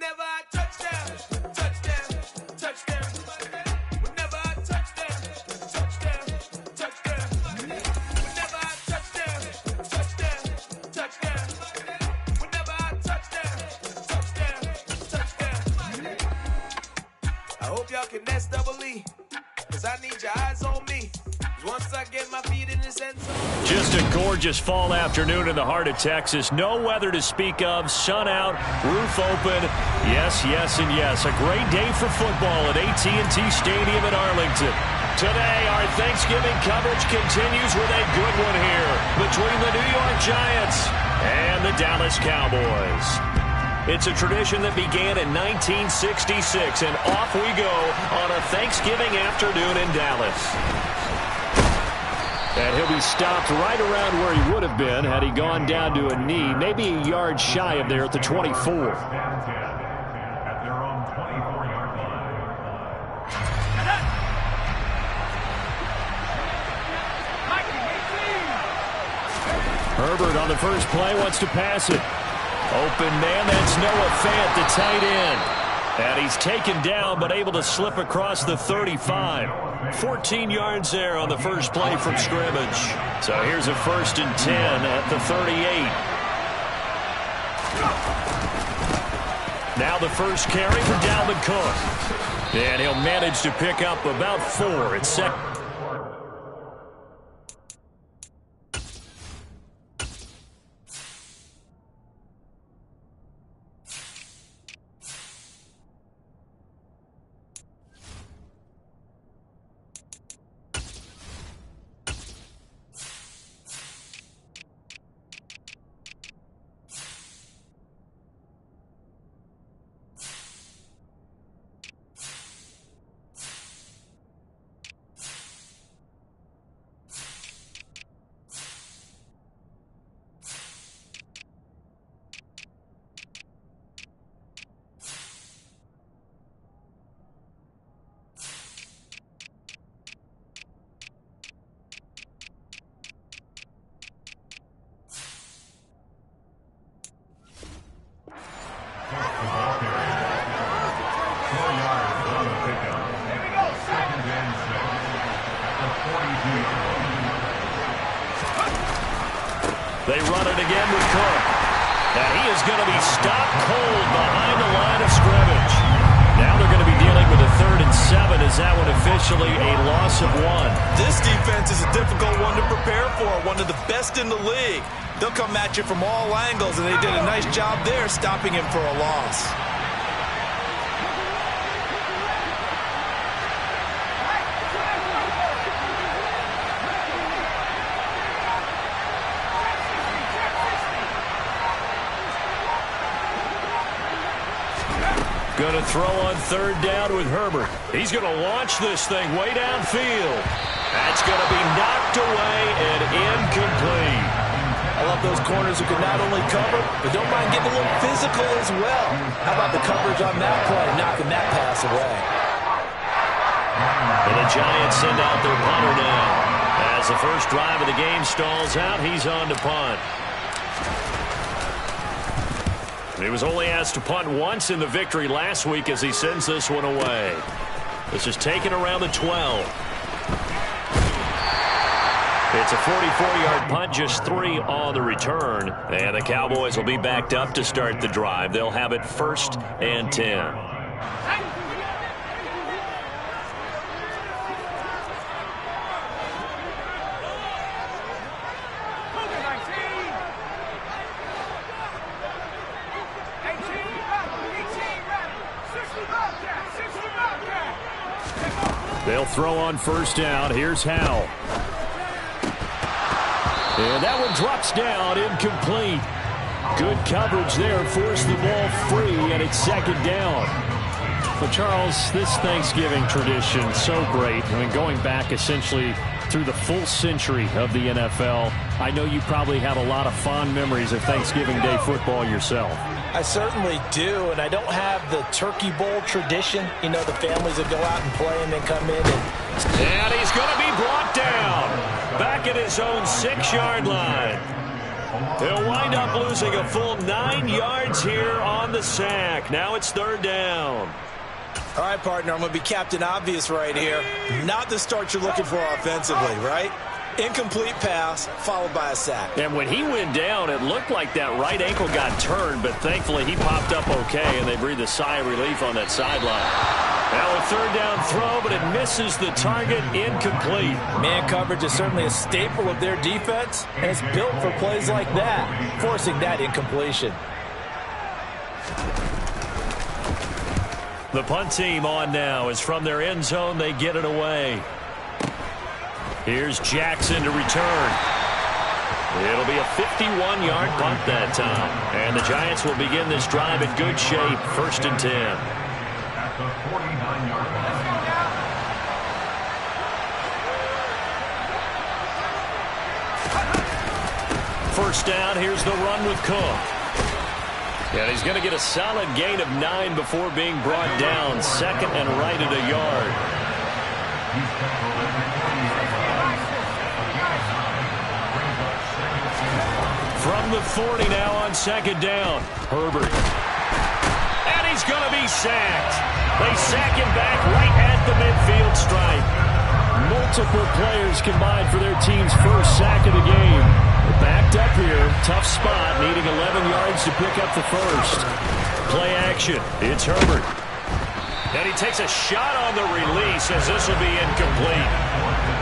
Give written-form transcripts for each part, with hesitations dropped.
Whenever I touch down, touchdown, touchdown. Whenever I touch down, touchdown, touchdown. Whenever I touch down, touchdown, touchdown. Whenever I touch down, touchdown, touchdown. I hope y'all can nest double E, cause I need your eyes on me. Once I get my feet in this end zone. Just a gorgeous fall afternoon in the heart of Texas. No weather to speak of. Sun out, roof open. Yes, yes, and yes. A great day for football at AT&T Stadium in Arlington. Today, our Thanksgiving coverage continues with a good one here between the New York Giants and the Dallas Cowboys. It's a tradition that began in 1966, and off we go on a Thanksgiving afternoon in Dallas. And he'll be stopped right around where he would have been had he gone down to a knee, maybe a yard shy of there at the 24. Herbert on the first play wants to pass it. Open man, that's Noah Fant, the tight end. And he's taken down but able to slip across the 35. 14 yards there on the first play from scrimmage. So here's a 1st and 10 at the 38. Now the first carry for Dalvin Cook. And he'll manage to pick up about 4 at second. They run it again with Cook. Now he is going to be stopped cold behind the line of scrimmage. Now they're going to be dealing with a 3rd and 7. Is that one officially a loss of 1? This defense is a difficult one to prepare for, one of the best in the league. They'll come at you from all angles, and they did a nice job there stopping him for a loss. Going to throw on 3rd down with Herbert. He's going to launch this thing way downfield. That's going to be knocked away and incomplete. I love those corners who can not only cover, but don't mind getting a little physical as well. How about the coverage on that play, knocking that pass away? And the Giants send out their punter now. As the first drive of the game stalls out, he's on to punt. He was only asked to punt once in the victory last week as he sends this one away. This is taken around the 12. It's a 44-yard punt, just 3 on the return. And the Cowboys will be backed up to start the drive. They'll have it 1st and 10. They'll throw on 1st down. Here's Howell. And that one drops down, incomplete. Good coverage there, forced the ball free, and it's 2nd down. Well, Charles, this Thanksgiving tradition, so great. I mean, going back essentially through the full century of the NFL, I know you probably have a lot of fond memories of Thanksgiving Day football yourself. I certainly do, and I don't have the Turkey Bowl tradition. You know, the families that go out and play and then come in. And he's going to be brought down. Back at his own 6-yard line. He'll wind up losing a full 9 yards here on the sack. Now it's 3rd down. All right, partner, I'm going to be Captain Obvious right here. Not the start you're looking for offensively, right? Incomplete pass, followed by a sack. And when he went down, it looked like that right ankle got turned, but thankfully he popped up okay, and they breathed a sigh of relief on that sideline. Now a 3rd down throw, but it misses the target, incomplete. Man coverage is certainly a staple of their defense, and it's built for plays like that, forcing that incompletion. The punt team on now is from their end zone. They get it away. Here's Jackson to return. It'll be a 51-yard punt that time. And the Giants will begin this drive in good shape. 1st and 10. At the 49-yard line. First down, here's the run with Cook. And he's going to get a solid gain of 9 before being brought down. 2nd and right at a yard. From the 40 now on 2nd down. Herbert. And he's going to be sacked. They sack him back right at the midfield stripe. Multiple players combined for their team's first sack of the game. Backed up here. Tough spot. Needing 11 yards to pick up the first. Play action. It's Herbert. And he takes a shot on the release as this will be incomplete.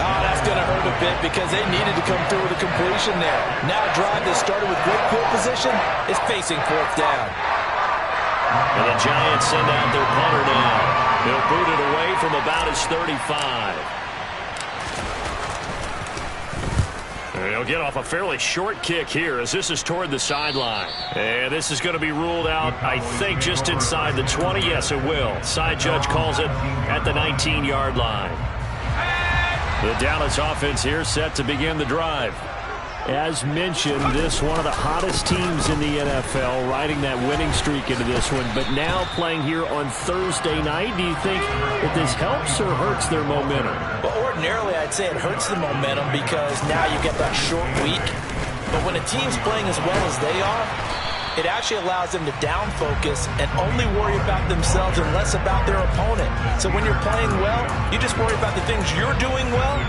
Oh, that's going to hurt a bit because they needed to come through with a completion there. Now a drive that started with great field position is facing 4th down. And the Giants send out their punter now. He'll boot it away from about his 35. And he'll get off a fairly short kick here as this is toward the sideline. And this is going to be ruled out, I think, just inside the 20. Yes, it will. Side judge calls it at the 19-yard line. The Dallas offense here set to begin the drive. As mentioned, this one of the hottest teams in the NFL, riding that winning streak into this one, but now playing here on Thursday night. Do you think that this helps or hurts their momentum? Well, ordinarily, I'd say it hurts the momentum because now you get that short week. But when a team's playing as well as they are, it actually allows them to down focus and only worry about themselves and less about their opponent. So when you're playing well, you just worry about the things you're doing well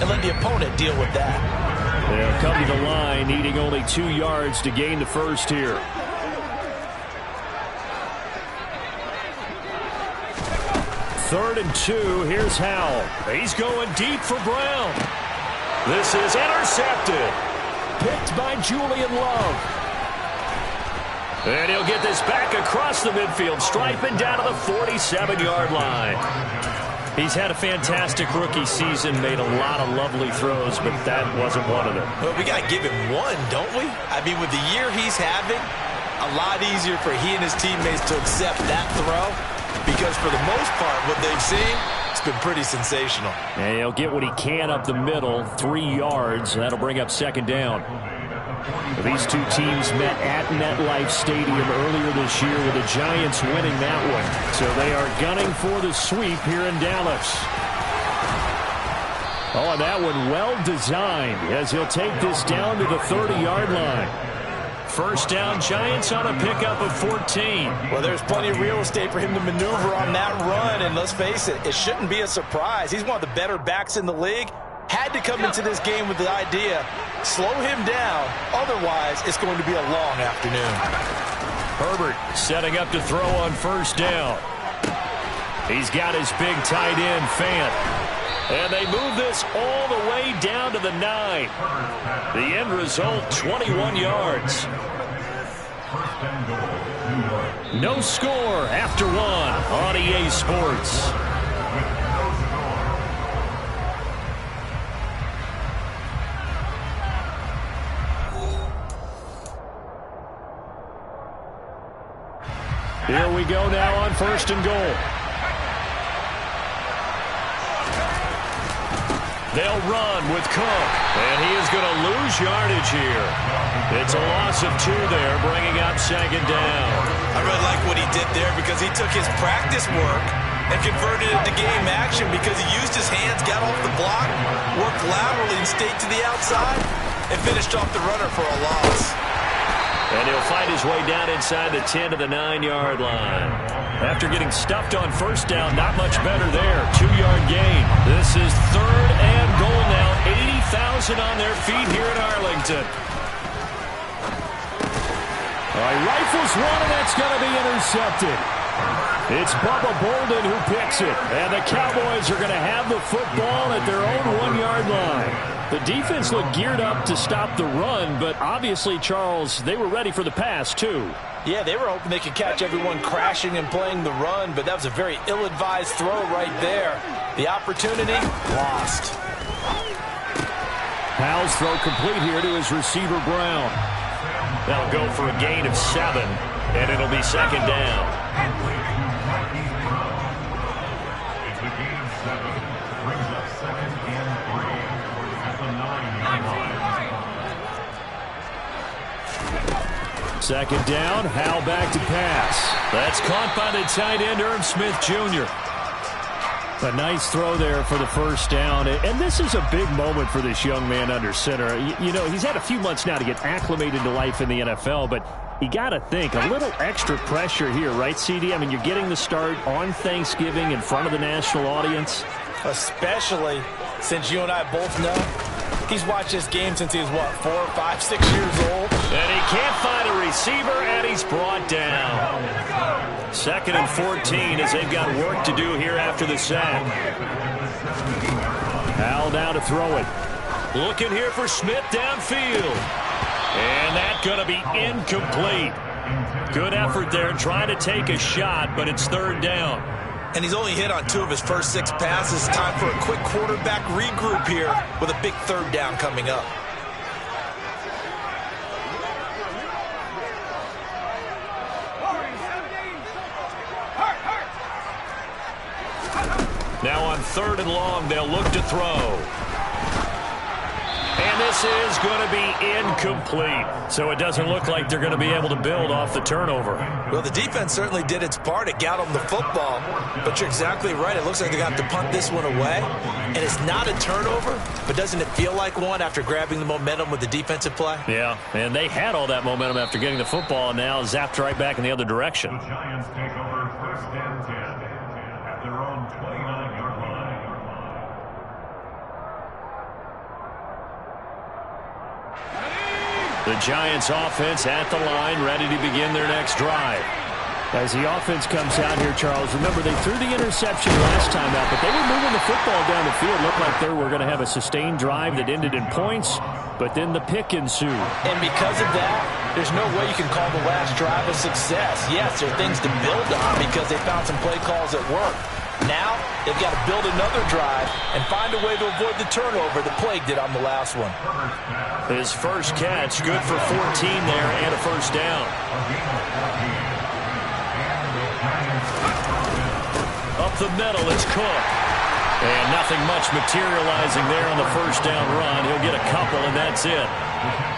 and let the opponent deal with that. They'll come to the line, needing only 2 yards to gain the first here. Third and 2, here's Howell. He's going deep for Brown. This is intercepted. Picked by Julian Love. And he'll get this back across the midfield stripe and down to the 47-yard line. He's had a fantastic rookie season, made a lot of lovely throws, but that wasn't one of them. Well, we got to give him one, don't we? I mean, with the year he's having, a lot easier for he and his teammates to accept that throw because for the most part, what they've seen, it's been pretty sensational. And he'll get what he can up the middle, 3 yards. That'll bring up 2nd down. These two teams met at MetLife Stadium earlier this year with the Giants winning that one. So they are gunning for the sweep here in Dallas. Oh, and that one well designed as he'll take this down to the 30-yard line. First down, Giants on a pickup of 14. Well, there's plenty of real estate for him to maneuver on that run, and let's face it, it shouldn't be a surprise. He's one of the better backs in the league. Had to come into this game with the idea, slow him down, otherwise it's going to be a long afternoon. Herbert setting up to throw on first down. He's got his big tight end, Fant. And they move this all the way down to the 9. The end result, 21 yards. No score after 1 on EA Sports. Here we go now on 1st and goal. They'll run with Cook, and he is going to lose yardage here. It's a loss of 2 there, bringing up 2nd down. I really like what he did there because he took his practice work and converted it to game action because he used his hands, got off the block, worked laterally, and stayed to the outside. and finished off the runner for a loss. And he'll fight his way down inside the 10 to the 9-yard line. After getting stuffed on first down, not much better there. 2-yard gain. This is 3rd and goal now. 80,000 on their feet here in Arlington. All right, rifles one, and that's going to be intercepted. It's Bubba Bolden who picks it. And the Cowboys are going to have the football at their own 1-yard line. The defense looked geared up to stop the run, but obviously, Charles, they were ready for the pass, too. Yeah, they were hoping they could catch everyone crashing and playing the run, but that was a very ill-advised throw right there. The opportunity, lost. Powell's throw complete here to his receiver, Brown. That'll go for a gain of 7, and it'll be 2nd down. It's a gain of 7. Brings up 2nd and 3 at the 9-yard line. 2nd down, Howell back to pass. That's caught by the tight end, Irv Smith Jr. A nice throw there for the 1st down. And this is a big moment for this young man under center. You know, he's had a few months now to get acclimated to life in the NFL, but you got to think, a little extra pressure here, right, CD? I mean, you're getting the start on Thanksgiving in front of the national audience. Especially since you and I both know he's watched this game since he was, what, 4, 5, 6 years old? And he can't find a receiver, and he's brought down. 2nd and 14 as they've got work to do here after the sack. Howell now to throw it. Looking here for Smith downfield. And that's going to be incomplete. Good effort there trying to take a shot, but it's 3rd down. And he's only hit on 2 of his first 6 passes. Time for a quick quarterback regroup here with a big 3rd down coming up. Now on 3rd and long, they'll look to throw. And this is going to be incomplete. So it doesn't look like they're going to be able to build off the turnover. Well, the defense certainly did its part. It got them the football. But you're exactly right. It looks like they got to punt this one away. And it's not a turnover, but doesn't it feel like one after grabbing the momentum with the defensive play? Yeah, and they had all that momentum after getting the football, and now zapped right back in the other direction. The Giants take over 1st and 10 at their own 29-yard line. The Giants offense at the line, ready to begin their next drive. As the offense comes out here, Charles, remember they threw the interception last time out, but they were moving the football down the field. Looked like they were going to have a sustained drive that ended in points, but then the pick ensued. And because of that, there's no way you can call the last drive a success. Yes, there are things to build on because they found some play calls that work. Now, they've got to build another drive and find a way to avoid the turnover that plagued it on the last one. His first catch, good for 14 there and a 1st down. Up the middle, it's Cook. And nothing much materializing there on the 1st down run. He'll get a couple, and that's it.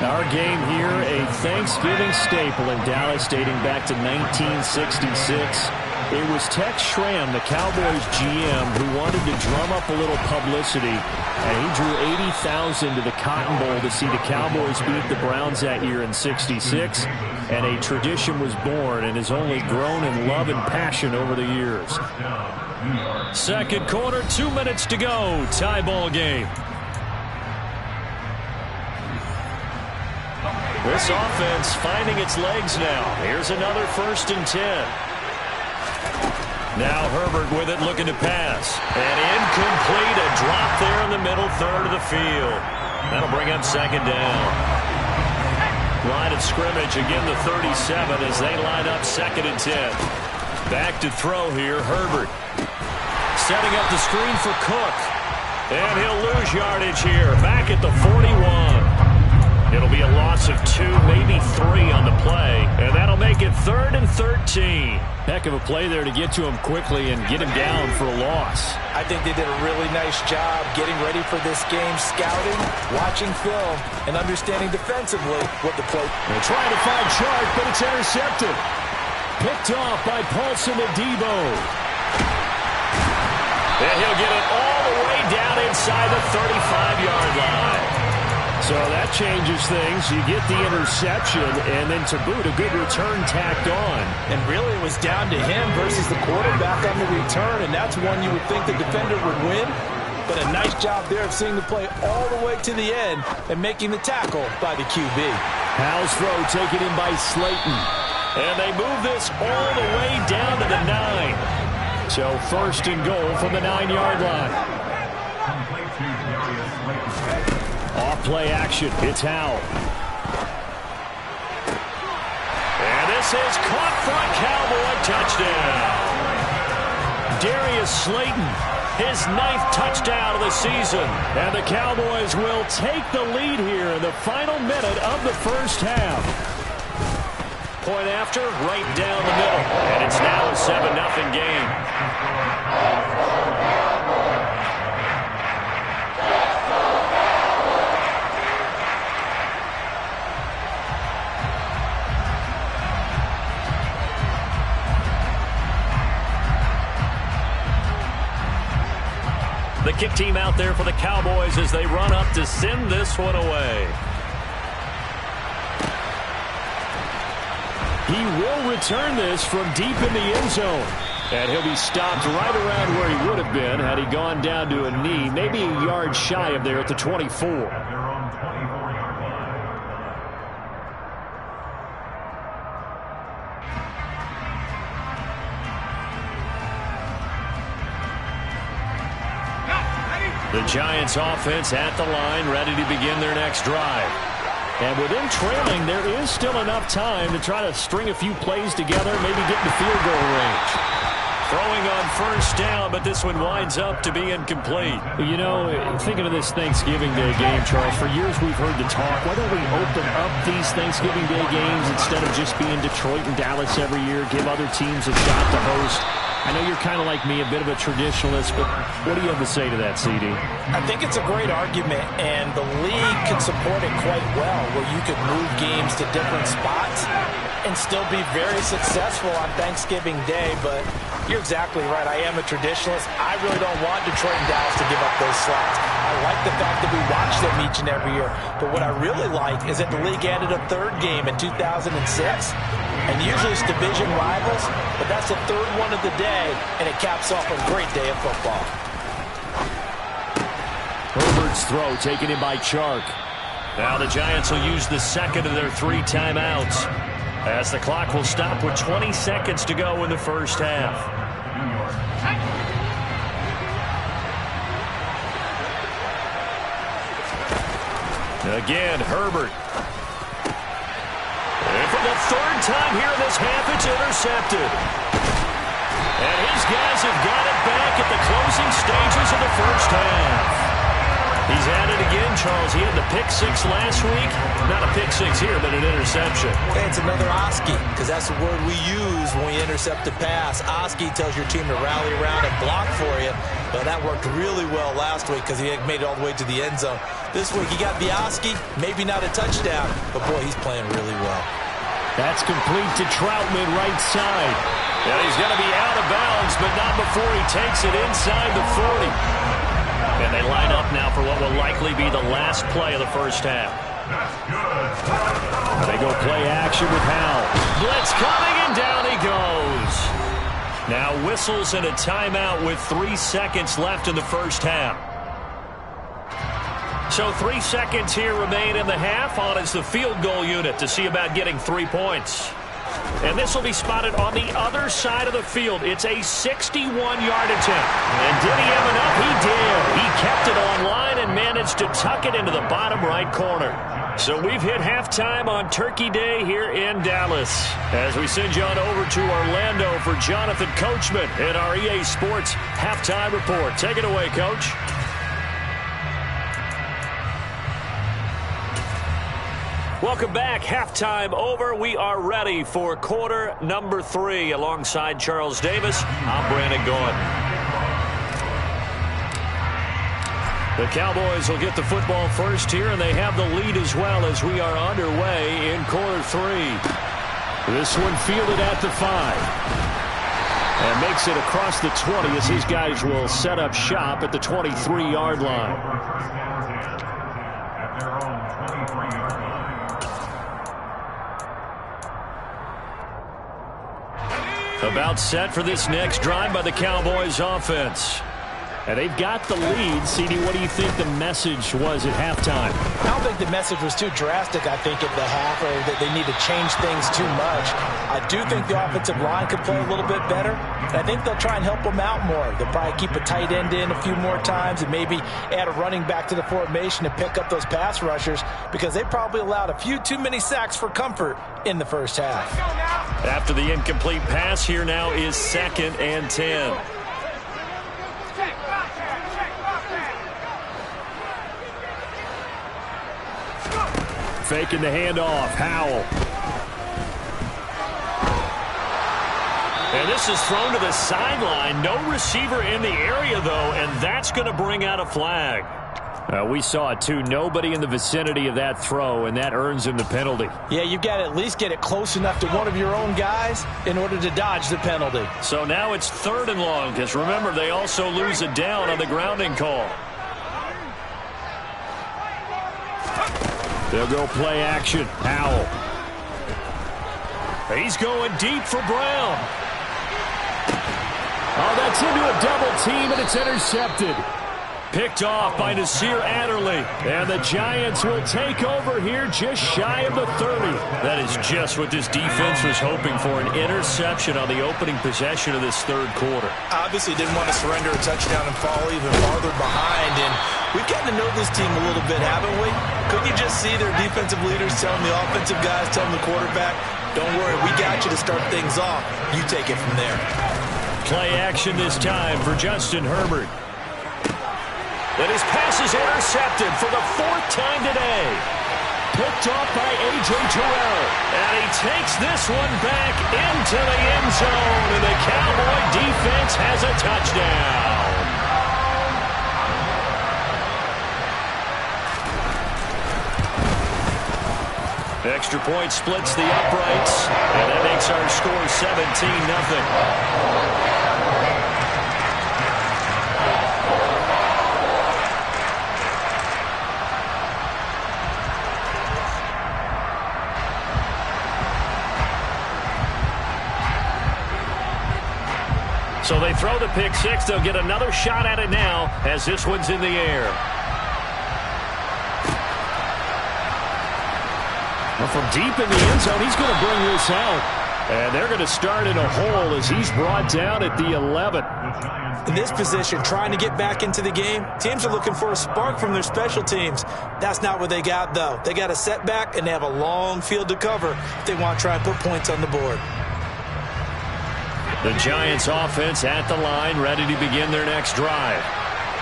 Our game here, a Thanksgiving staple in Dallas dating back to 1966. It was Tex Schramm, the Cowboys GM, who wanted to drum up a little publicity, and he drew 80,000 to the Cotton Bowl to see the Cowboys beat the Browns that year in '66, and a tradition was born and has only grown in love and passion over the years. 2nd quarter, 2 minutes to go, tie ball game. This offense finding its legs now. Here's another 1st and 10. Now Herbert with it, looking to pass. And incomplete, a drop there in the middle 3rd of the field. That'll bring up 2nd down. Line of scrimmage, again the 37 as they line up 2nd and 10. Back to throw here, Herbert. Setting up the screen for Cook. And he'll lose yardage here, back at the 41. It'll be a loss of 2, maybe 3 on the play, and that'll make it 3rd and 13. Heck of a play there to get to him quickly and get him down for a loss. I think they did a really nice job getting ready for this game, scouting, watching film, and understanding defensively what the play. They're trying to find Chark, but it's intercepted. Picked off by Paulson Adebo. And he'll get it all the way down inside the 35-yard line. So that changes things. You get the interception, and then to boot, a good return tacked on. And really it was down to him versus the quarterback on the return, and that's one you would think the defender would win. But a nice job there of seeing the play all the way to the end and making the tackle by the QB. Howell's throw taken in by Slayton. And they move this all the way down to the 9. So first and goal from the 9-yard line. Off play action. It's Howell. And this is caught front, Cowboy touchdown. Darius Slayton, his 9th touchdown of the season. And the Cowboys will take the lead here in the final minute of the first half. Point after, right down the middle. And it's now a 7-0 game. The kick team out there for the Cowboys as they run up to send this one away. He will return this from deep in the end zone. And he'll be stopped right around where he would have been had he gone down to a knee, maybe a yard shy of there at the 24. The Giants offense at the line, ready to begin their next drive. And with them trailing, there is still enough time to try to string a few plays together, maybe get into field goal range. Throwing on first down, but this one winds up to be incomplete. You know, thinking of this Thanksgiving Day game, Charles, for years we've heard the talk, why don't we open up these Thanksgiving Day games instead of just being Detroit and Dallas every year, give other teams a shot to host? I know you're kind of like me, a bit of a traditionalist, but what do you have to say to that, CD? I think it's a great argument, and the league can support it quite well, where you could move games to different spots and still be very successful on Thanksgiving Day. But you're exactly right. I am a traditionalist. I really don't want Detroit and Dallas to give up those slots. I like the fact that we watch them each and every year. But what I really like is that the league added a third game in 2006. And usually it's division rivals, but that's the third one of the day, and it caps off a great day of football. Herbert's throw taken in by Chark. Now the Giants will use the second of their 3 timeouts, as the clock will stop with 20 seconds to go in the first half. Again, Herbert. And for the third time here in this half, it's intercepted. And his guys have got it back at the closing stages of the first half. He's had it again, Charles. He had the pick 6 last week. Not a pick 6 here, but an interception. Hey, it's another Oski, because that's the word we use when we intercept a pass. Oski tells your team to rally around and block for you. But that worked really well last week because he made it all the way to the end zone. This week he got the Oski, maybe not a touchdown, but boy, he's playing really well. That's complete to Troutman, right side. And he's going to be out of bounds, but not before he takes it inside the 40. And they line up now for what will likely be the last play of the first half. They go play action with Howell. Blitz coming, and down he goes. Now whistles and a timeout with 3 seconds left in the first half. So 3 seconds here remain in the half. On is the field goal unit to see about getting 3 points. And this will be spotted on the other side of the field. It's a 61-yard attempt. And did he have enough? He did. He kept it on line and managed to tuck it into the bottom right corner. So we've hit halftime on Turkey Day here in Dallas. As we send you on over to Orlando for Jonathan Coachman in our EA Sports Halftime Report. Take it away, Coach. Welcome back. Halftime over. We are ready for quarter number 3. Alongside Charles Davis, I'm Brandon Gaudin. The Cowboys will get the football first here, and they have the lead as well as we are underway in quarter 3. This one fielded at the 5. And makes it across the 20 as his guys will set up shop at the 23-yard line. About set for this next drive by the Cowboys offense. And they've got the lead. CD, what do you think the message was at halftime? I don't think the message was too drastic, I think, at the half, or that they need to change things too much. I do think the offensive line could play a little bit better. And I think they'll try and help them out more. They'll probably keep a tight end in a few more times and maybe add a running back to the formation to pick up those pass rushers, because they probably allowed a few too many sacks for comfort in the first half. After the incomplete pass, here now is 2nd and 10. Faking the handoff, Howell. And this is thrown to the sideline. No receiver in the area, though, and that's going to bring out a flag. We saw it, too. Nobody in the vicinity of that throw, and that earns him the penalty. Yeah, you've got to at least get it close enough to one of your own guys in order to dodge the penalty. So now it's 3rd and long, because remember, they also lose a down on the grounding call. They'll go play action. Howell. He's going deep for Brown. Oh, that's into a double team, and it's intercepted. Picked off by Nasir Adderley. And the Giants will take over here just shy of the 30. That is just what this defense was hoping for, an interception on the opening possession of this 3rd quarter. Obviously didn't want to surrender a touchdown and fall even farther behind. And we've gotten to know this team a little bit, haven't we? Couldn't you just see their defensive leaders telling the offensive guys, telling the quarterback, don't worry, we got you to start things off. You take it from there. Play action this time for Justin Herbert. And his pass is intercepted for the 4th time today. Picked off by A.J. Terrell. And he takes this one back into the end zone. And the Cowboy defense has a touchdown. Extra point splits the uprights. And that makes our score 17-0. So they throw the pick six. They'll get another shot at it now as this one's in the air. Well, from deep in the end zone, he's going to bring this out. And they're going to start in a hole as he's brought down at the 11. In this position, trying to get back into the game, teams are looking for a spark from their special teams. That's not what they got, though. They got a setback, and they have a long field to cover if they want to try and put points on the board. The Giants offense at the line, ready to begin their next drive.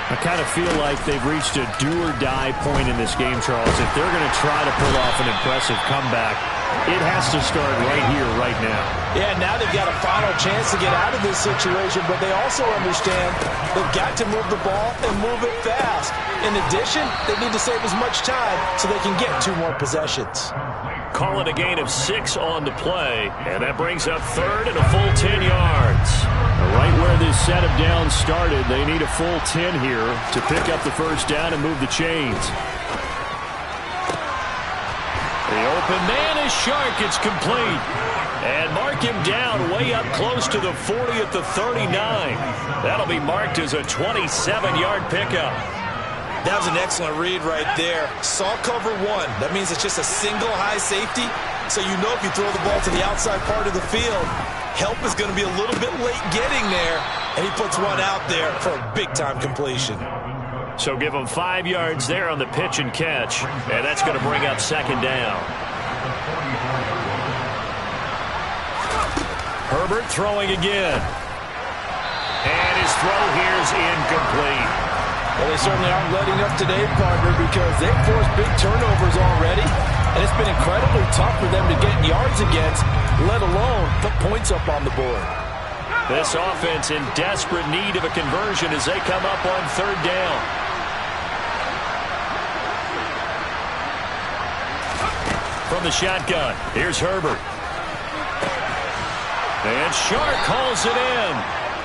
I kind of feel like they've reached a do-or-die point in this game, Charles. If they're going to try to pull off an impressive comeback, it has to start right here, right now. Yeah, now they've got a final chance to get out of this situation, but they also understand they've got to move the ball and move it fast. In addition, they need to save as much time so they can get 2 more possessions. Call it a gain of 6 on the play, and that brings up 3rd and a full 10 yards. Right where this set of downs started, they need a full 10 here to pick up the first down and move the chains. The open man is Shark. It's complete. And mark him down way up close to the 40 at the 39. That'll be marked as a 27-yard pickup. That was an excellent read right there. Saw cover 1. That means it's just a single high safety. So you know if you throw the ball to the outside part of the field, help is going to be a little bit late getting there. And he puts one out there for a big-time completion. So give him 5 yards there on the pitch and catch. And that's going to bring up 2nd down. Herbert throwing again. And his throw here is incomplete. Well, they certainly aren't letting up today, partner, because they've forced big turnovers already, and it's been incredibly tough for them to get yards against, let alone put points up on the board. This offense in desperate need of a conversion as they come up on 3rd down. From the shotgun, here's Herbert. And Shark calls it in.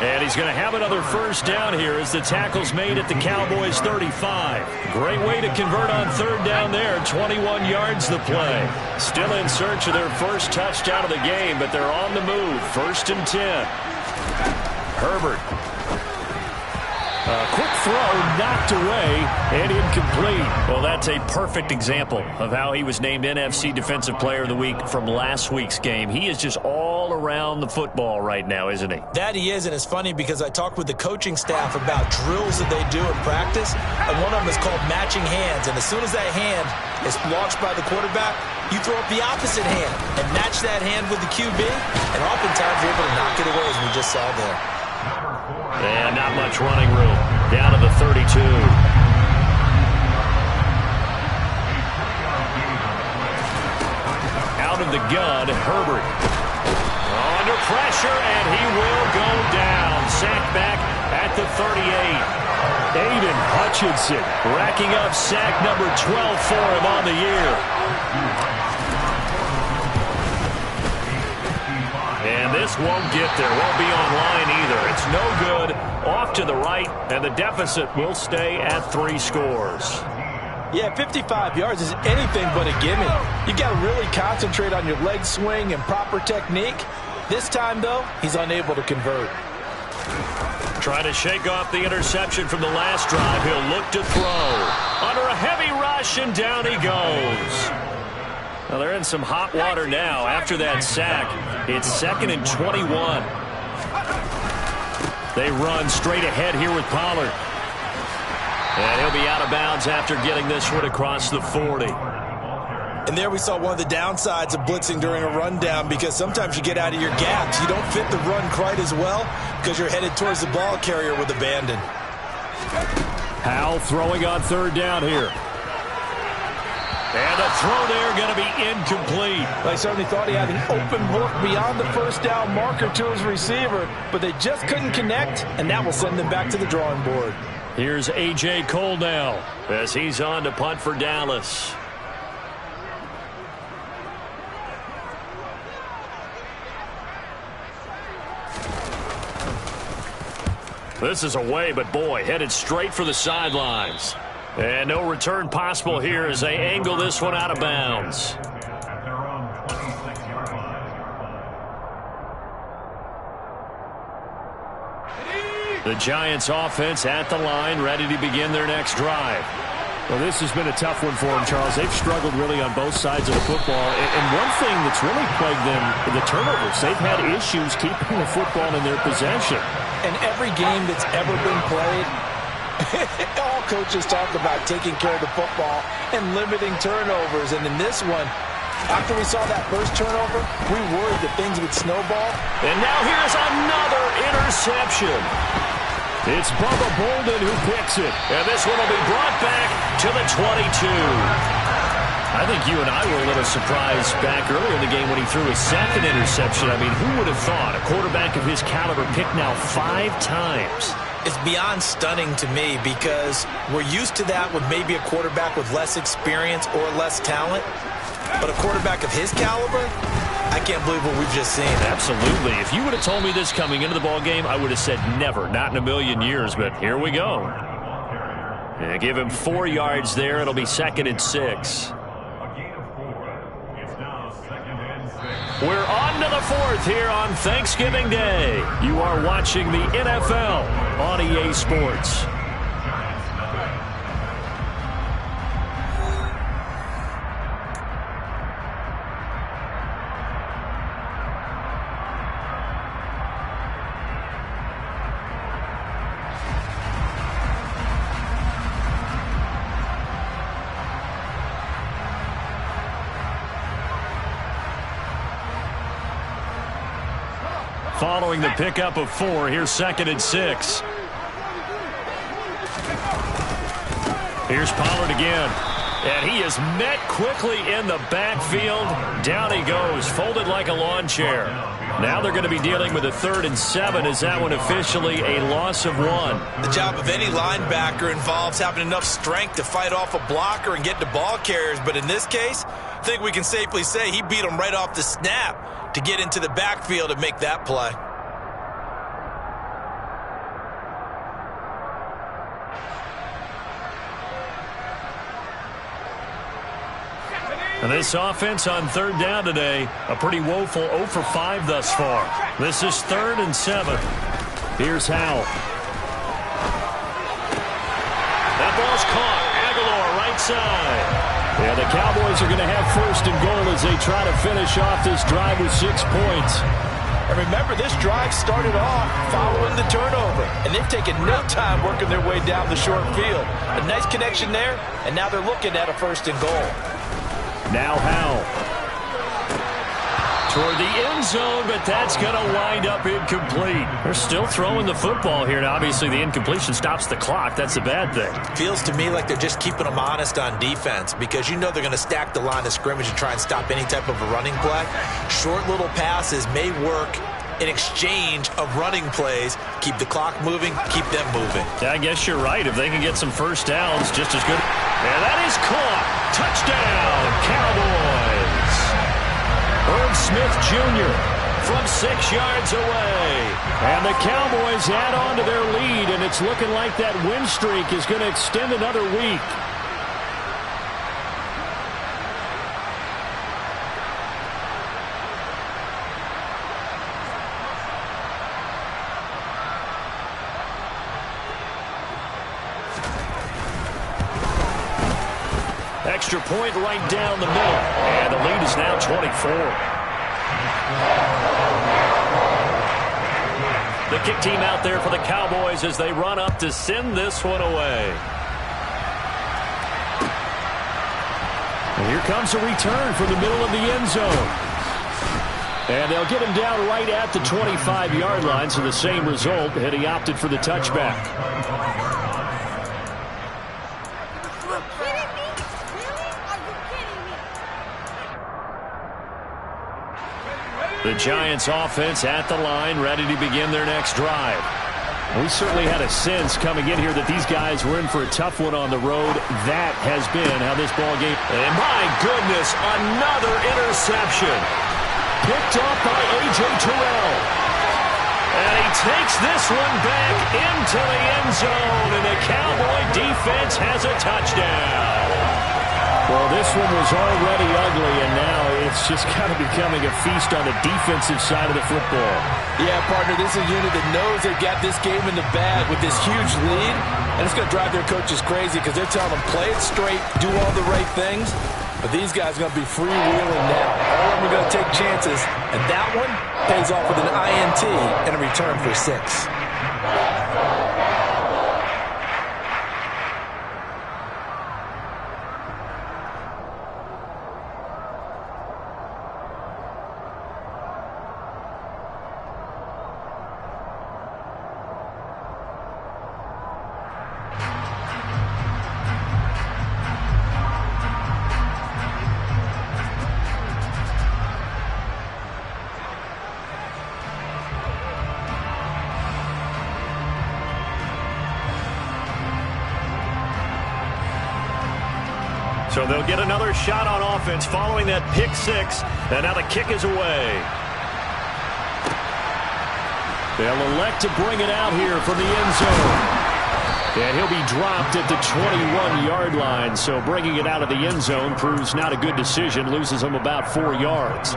And he's going to have another first down here as the tackle's made at the Cowboys' 35. Great way to convert on third down there. 21 yards the play. Still in search of their first touchdown of the game, but they're on the move. 1st and 10. Herbert. A quick throw knocked away and incomplete. Well, that's a perfect example of how he was named NFC Defensive Player of the Week from last week's game. He is just all around the football right now, isn't he? That he is, and it's funny because I talked with the coaching staff about drills that they do in practice, and one of them is called matching hands. And as soon as that hand is launched by the quarterback, you throw up the opposite hand and match that hand with the QB, and oftentimes you're able to knock it away, as we just saw there. And not much running room. Down to the 32. Out of the gun, Herbert. Under pressure, and he will go down. Sacked back at the 38. Aiden Hutchinson racking up sack number 12 for him on the year. And this won't get there. Won't be online either. It's no good. Off to the right, and the deficit will stay at 3 scores. Yeah, 55 yards is anything but a gimme. You got to really concentrate on your leg swing and proper technique. This time, though, he's unable to convert. Trying to shake off the interception from the last drive. He'll look to throw. Under a heavy rush, and down he goes. Well, they're in some hot water now after that sack. It's 2nd and 21. They run straight ahead here with Pollard. And he'll be out of bounds after getting this one across the 40. And there we saw one of the downsides of blitzing during a rundown, because sometimes you get out of your gaps. You don't fit the run quite as well because you're headed towards the ball carrier with abandon. Howell throwing on third down here. And the throw there going to be incomplete. They certainly thought he had an open look beyond the first down marker to his receiver, but they just couldn't connect, and that will send them back to the drawing board. Here's A.J. Cole now as he's on to punt for Dallas. This is away, but boy, headed straight for the sidelines. And no return possible here as they angle this one out of bounds. At their own 26-yard line. The Giants offense at the line, ready to begin their next drive. Well, this has been a tough one for them, Charles. They've struggled really on both sides of the football. And one thing that's really plagued them, the turnovers. They've had issues keeping the football in their possession. And every game that's ever been played, all coaches talk about taking care of the football and limiting turnovers. And in this one, after we saw that first turnover, we worried that things would snowball. And now here's another interception. It's Bubba Bolden who picks it. And this one will be brought back to the 22. I think you and I were a little surprised back earlier in the game when he threw his second interception. I mean, who would have thought a quarterback of his caliber picked now 5 times? It's beyond stunning to me because we're used to that with maybe a quarterback with less experience or less talent. But a quarterback of his caliber, I can't believe what we've just seen. Absolutely. If you would have told me this coming into the ball game, I would have said never, not in a million years. But here we go. And give him 4 yards there. It'll be 2nd and 6. We're on to the 4th here on Thanksgiving Day. You are watching the NFL on EA Sports. Following the pickup of 4, here's 2nd and 6. Here's Pollard again. And he is met quickly in the backfield. Down he goes, folded like a lawn chair. Now they're going to be dealing with a 3rd and 7. Is that one officially a loss of 1? The job of any linebacker involves having enough strength to fight off a blocker and get to ball carriers. But in this case, I think we can safely say he beat him right off the snap to get into the backfield and make that play. And this offense on third down today, a pretty woeful 0 for 5 thus far. This is 3rd and 7. Here's Howell. That ball's caught. Aguilar right side. Yeah, the Cowboys are going to have 1st and goal as they try to finish off this drive with 6 points. And remember, this drive started off following the turnover, and they've taken no time working their way down the short field. A nice connection there, and now they're looking at a 1st and goal. Now Howell. Toward the end zone, but that's going to wind up incomplete. They're still throwing the football here. Now, obviously, the incompletion stops the clock. That's a bad thing. Feels to me like they're just keeping them honest on defense because you know they're going to stack the line of scrimmage and try and stop any type of a running play. Short little passes may work in exchange of running plays. Keep the clock moving, keep them moving. Yeah, I guess you're right. If they can get some first downs, just as good. And that is caught. Touchdown, Cowboys. Herb Smith Jr. from 6 yards away. And the Cowboys add on to their lead, and it's looking like that win streak is going to extend another week. Extra point right down the middle. And the lead is now 24. The kick team out there for the Cowboys as they run up to send this one away. And here comes a return from the middle of the end zone. And they'll get him down right at the 25-yard line, so the same result, and he opted for the touchback. The Giants offense at the line, ready to begin their next drive. We certainly had a sense coming in here that these guys were in for a tough one on the road. That has been how this ball game. And my goodness, another interception. Picked up by A.J. Terrell. And he takes this one back into the end zone, and the Cowboy defense has a touchdown. Well, this one was already ugly, and now it's just kind of becoming a feast on the defensive side of the football. Yeah, partner, this is a unit that knows they've got this game in the bag with this huge lead, and it's going to drive their coaches crazy because they're telling them play it straight, do all the right things, but these guys are going to be freewheeling now. All of them are going to take chances, and that one pays off with an INT and a return for 6. So they'll get another shot on offense following that pick 6. And now the kick is away. They'll elect to bring it out here from the end zone. And he'll be dropped at the 21-yard line. So bringing it out of the end zone proves not a good decision. Loses him about 4 yards.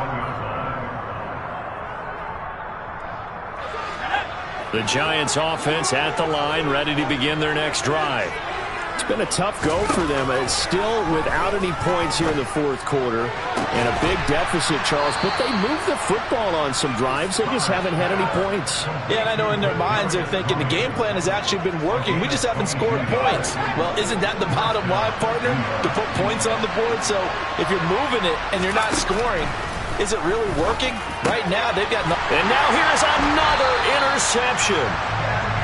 The Giants offense at the line, ready to begin their next drive. It's been a tough go for them. It's still without any points here in the 4th quarter and a big deficit, Charles. But they moved the football on some drives. They just haven't had any points. Yeah, and I know in their minds they're thinking the game plan has actually been working. We just haven't scored points. Well, isn't that the bottom line, partner? To put points on the board? So if you're moving it and you're not scoring, is it really working? Right now, they've got nothing. And now here's another interception.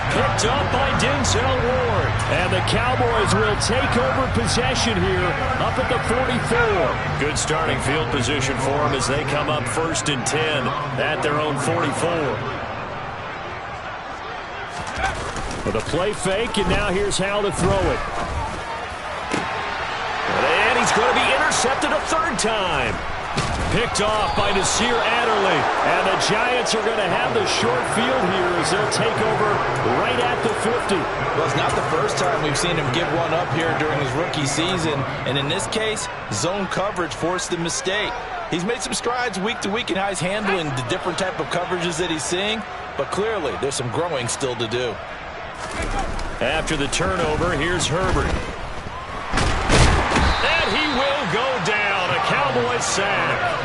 Picked up by Denzel Ward. And the Cowboys will take over possession here up at the 44. Good starting field position for them as they come up 1st and 10 at their own 44. With a play fake, and now here's Howell to throw it. And he's going to be intercepted a 3rd time. Picked off by Nasir Adderley. And the Giants are going to have the short field here as they'll take over right at the 50. Well, it's not the first time we've seen him give one up here during his rookie season. And in this case, zone coverage forced the mistake. He's made some strides week to week in how he's handling the different type of coverages that he's seeing. But clearly, there's some growing still to do. After the turnover, here's Herbert. And he will go down. A Cowboys sack.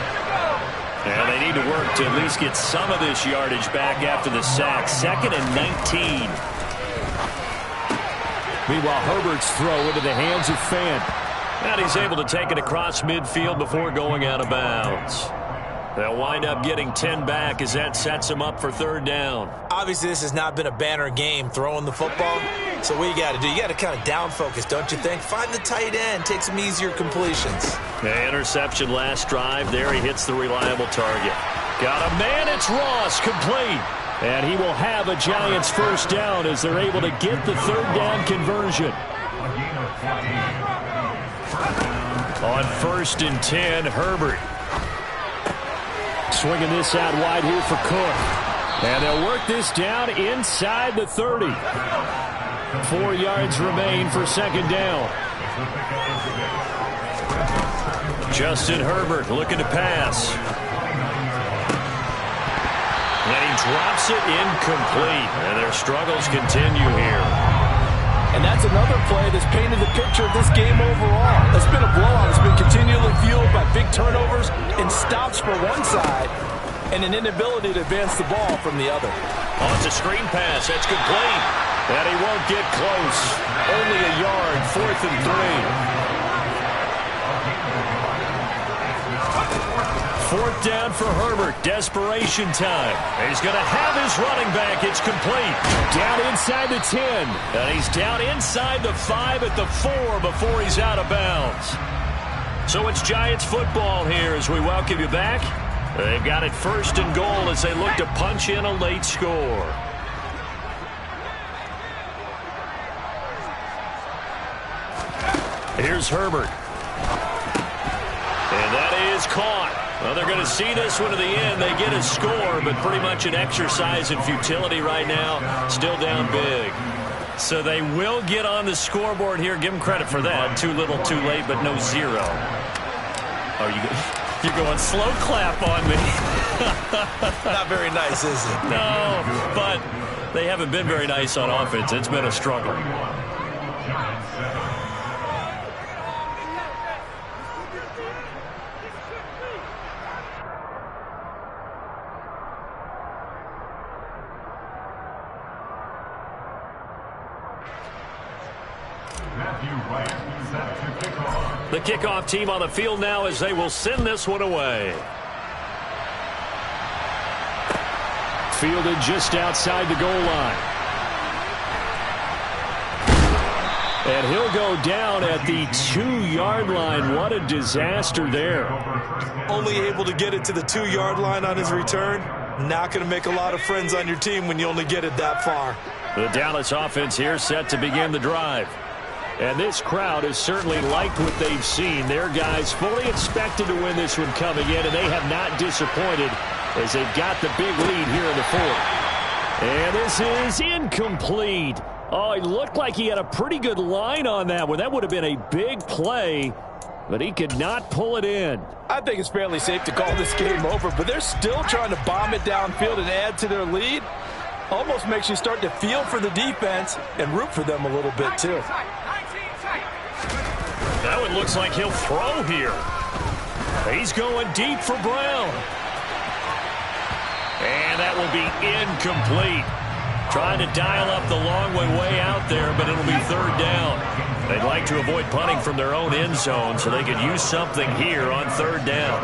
And they need to work to at least get some of this yardage back after the sack. 2nd and 19. Meanwhile, Herbert's throw into the hands of Fant. And he's able to take it across midfield before going out of bounds. They'll wind up getting 10 back as that sets them up for 3rd down. Obviously, this has not been a banner game throwing the football. So what you got to do, you got to kind of down focus, don't you think? Find the tight end, take some easier completions. The interception last drive. There he hits the reliable target. Got a man, it's Ross, complete. And he will have a Giants 1st down as they're able to get the 3rd down conversion. On 1st and 10, Herbert. Swinging this out wide here for Cook. And they'll work this down inside the 30. 4 yards remain for 2nd down. Justin Herbert looking to pass. And he drops it incomplete. And their struggles continue here. And that's another play that's painted the picture of this game overall. It's been a blowout. It's been continually fueled by big turnovers and stops for one side and an inability to advance the ball from the other. Oh, it's a screen pass. That's complete. And he won't get close. Only a yard. 4th and 3. 4th down for Herbert. Desperation time. He's going to have his running back. It's complete. Down inside the 10. And he's down inside the 5 at the 4 before he's out of bounds. So it's Giants football here as we welcome you back. They've got it 1st and goal as they look to punch in a late score. Here's Herbert. And that is caught. Well, they're going to see this one to the end. They get a score, but pretty much an exercise in futility right now. Still down big. So they will get on the scoreboard here. Give them credit for that. Too little, too late, but no 0. Oh, you're going slow clap on me. Not very nice, is it? No, but they haven't been very nice on offense. It's been a struggle. The kickoff team on the field now as they will send this one away. Fielded just outside the goal line. And he'll go down at the 2-yard line. What a disaster there. Only able to get it to the 2-yard line on his return. Not going to make a lot of friends on your team when you only get it that far. The Dallas offense here set to begin the drive. And this crowd has certainly liked what they've seen. Their guys fully expected to win this one coming in, and they have not disappointed as they've got the big lead here in the 4th. And this is incomplete. Oh, it looked like he had a pretty good line on that one. That would have been a big play, but he could not pull it in. I think it's fairly safe to call this game over, but they're still trying to bomb it downfield and add to their lead. Almost makes you start to feel for the defense and root for them a little bit, too. That one looks like he'll throw here. He's going deep for Brown. And that will be incomplete. Trying to dial up the long way out there, but it'll be 3rd down. They'd like to avoid punting from their own end zone so they could use something here on 3rd down.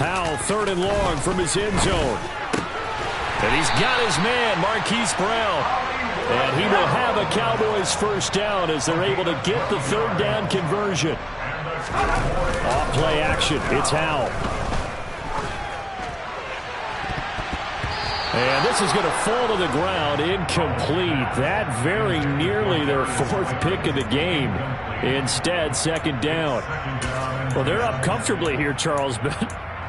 Powell, 3rd and long from his end zone. And he's got his man, Marquise Brown. And he will have a Cowboys 1st down as they're able to get the 3rd down conversion. Off play action. It's Howell. And this is going to fall to the ground, incomplete. That very nearly their fourth pick of the game. Instead, second down. Well, they're up comfortably here, Charles, but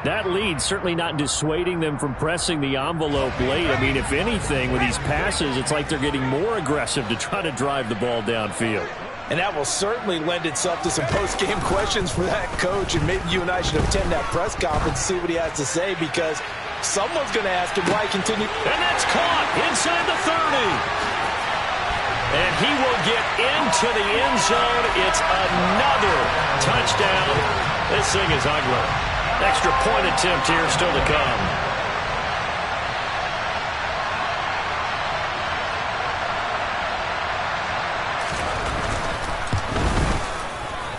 that lead certainly not dissuading them from pressing the envelope late. I mean, if anything, with these passes, it's like they're getting more aggressive to try to drive the ball downfield. And that will certainly lend itself to some post-game questions for that coach, and maybe you and I should attend that press conference and see what he has to say, because someone's going to ask him why he continued. And that's caught inside the 30. And he will get into the end zone. It's another touchdown. This thing is ugly. Extra point attempt here still to come.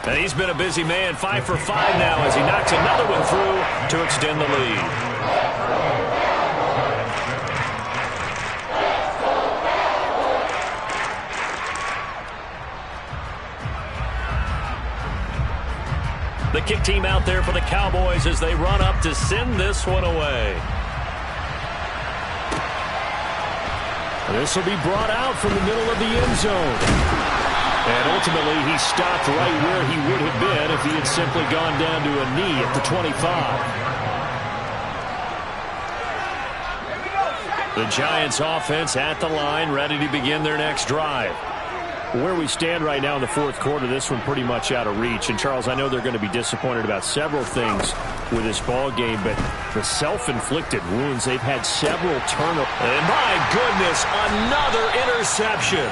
And he's been a busy man, 5 for 5 now as he knocks another one through to extend the lead. The kick team out there for the Cowboys as they run up to send this one away. This will be brought out from the middle of the end zone. And ultimately, he stopped right where he would have been if he had simply gone down to a knee at the 25. The Giants offense at the line, ready to begin their next drive. Where we stand right now in the fourth quarter, this one pretty much out of reach. And, Charles, I know they're going to be disappointed about several things with this ball game, but the self-inflicted wounds, they've had several turnovers. And, my goodness, another interception.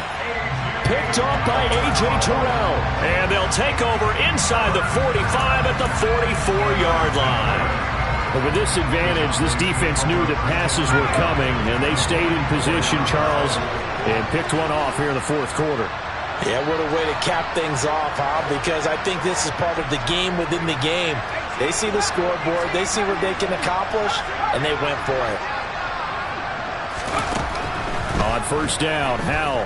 Picked off by A.J. Terrell. And they'll take over inside the 45 at the 44-yard line. But with this advantage, this defense knew that passes were coming, and they stayed in position, Charles, and picked one off here in the fourth quarter. Yeah, what a way to cap things off, huh? Because I think this is part of the game within the game. They see the scoreboard, they see what they can accomplish, and they went for it. On first down, Howell.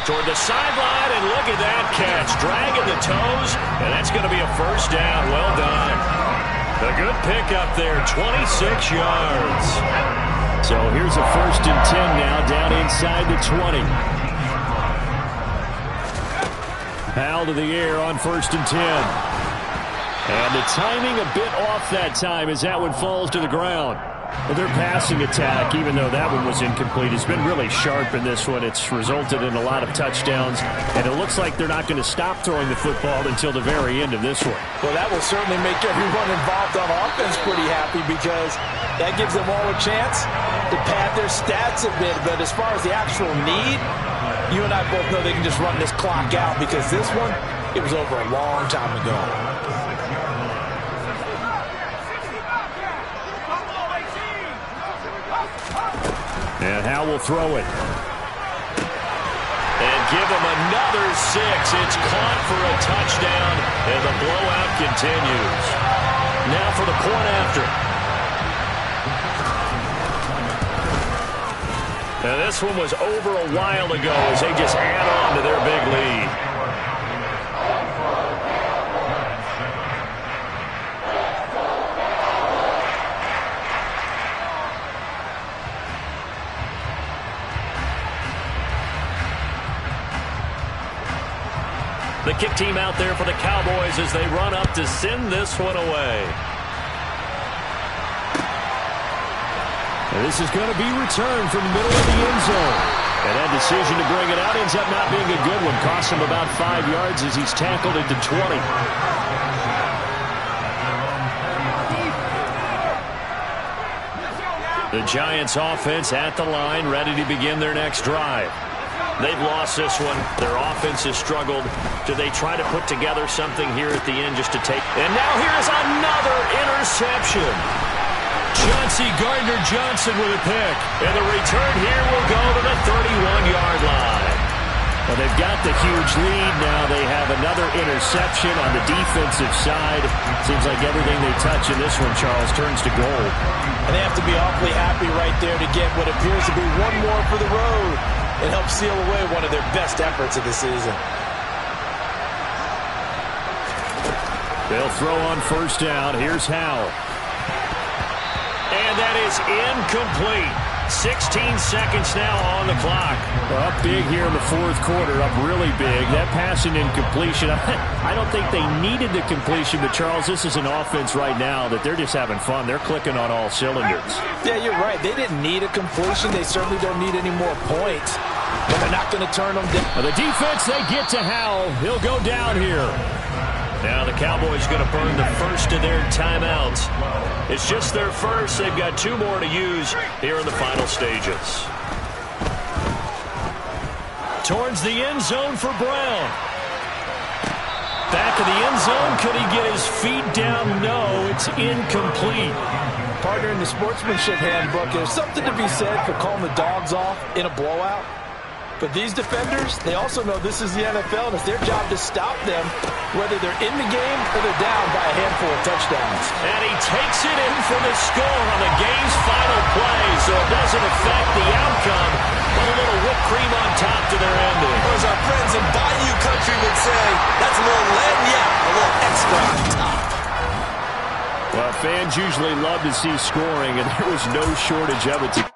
Toward the sideline, and look at that catch. Dragging the toes, and that's going to be a first down. Well done. A good pickup there, 26 yards. So here's a 1st and 10 now, down inside the 20. Howell to the air on 1st and 10. And the timing a bit off that time as that one falls to the ground. Well, their passing attack, even though that one was incomplete, has been really sharp in this one. It's resulted in a lot of touchdowns, and it looks like they're not going to stop throwing the football until the very end of this one. Well, that will certainly make everyone involved on offense pretty happy, because that gives them all a chance to pad their stats a bit. But as far as the actual need, you and I both know they can just run this clock out, because this one, it was over a long time ago. And Howell will throw it. And give him another 6. It's caught for a touchdown, and the blowout continues. Now for the point after. Now this one was over a while ago as they just add on to their big lead. The kick team out there for the Cowboys as they run up to send this one away. And this is going to be returned from the middle of the end zone. And that decision to bring it out ends up not being a good one. Costs him about 5 yards as he's tackled at the 20. The Giants offense at the line, ready to begin their next drive. They've lost this one. Their offense has struggled. Do they try to put together something here at the end just to take? And now here's another interception. Chauncey Gardner-Johnson with a pick. And the return here will go to the 31-yard line. Well, they've got the huge lead now. They have another interception on the defensive side. Seems like everything they touch in this one, Charles, turns to gold. And they have to be awfully happy right there to get what appears to be one more for the road and help seal away one of their best efforts of the season. They'll throw on first down. Here's Howell. And And that is incomplete. 16 seconds now on the clock. Up big here in the fourth quarter, up really big. That passing incompletion, I don't think they needed the completion, but Charles, this is an offense right now that they're just having fun. They're clicking on all cylinders. Yeah, you're right. They didn't need a completion. They certainly don't need any more points, but they're not going to turn them down. Now the defense, they get to Howell. He'll go down here. Now the Cowboys going to burn the first of their timeouts. It's just their first. They've got 2 more to use here in the final stages. Towards the end zone for Brown. Back of the end zone. Could he get his feet down? No, it's incomplete. Partner, in the sportsmanship handbook, there's something to be said for calling the dogs off in a blowout. But these defenders, they also know this is the NFL, and it's their job to stop them, whether they're in the game or they're down by a handful of touchdowns. And he takes it in for the score on the game's final play, so it doesn't affect the outcome, but a little whipped cream on top to their ending. Or as our friends in Bayou Country would say, that's a little lagniappe, a little extra on top. Well, fans usually love to see scoring, and there was no shortage of it.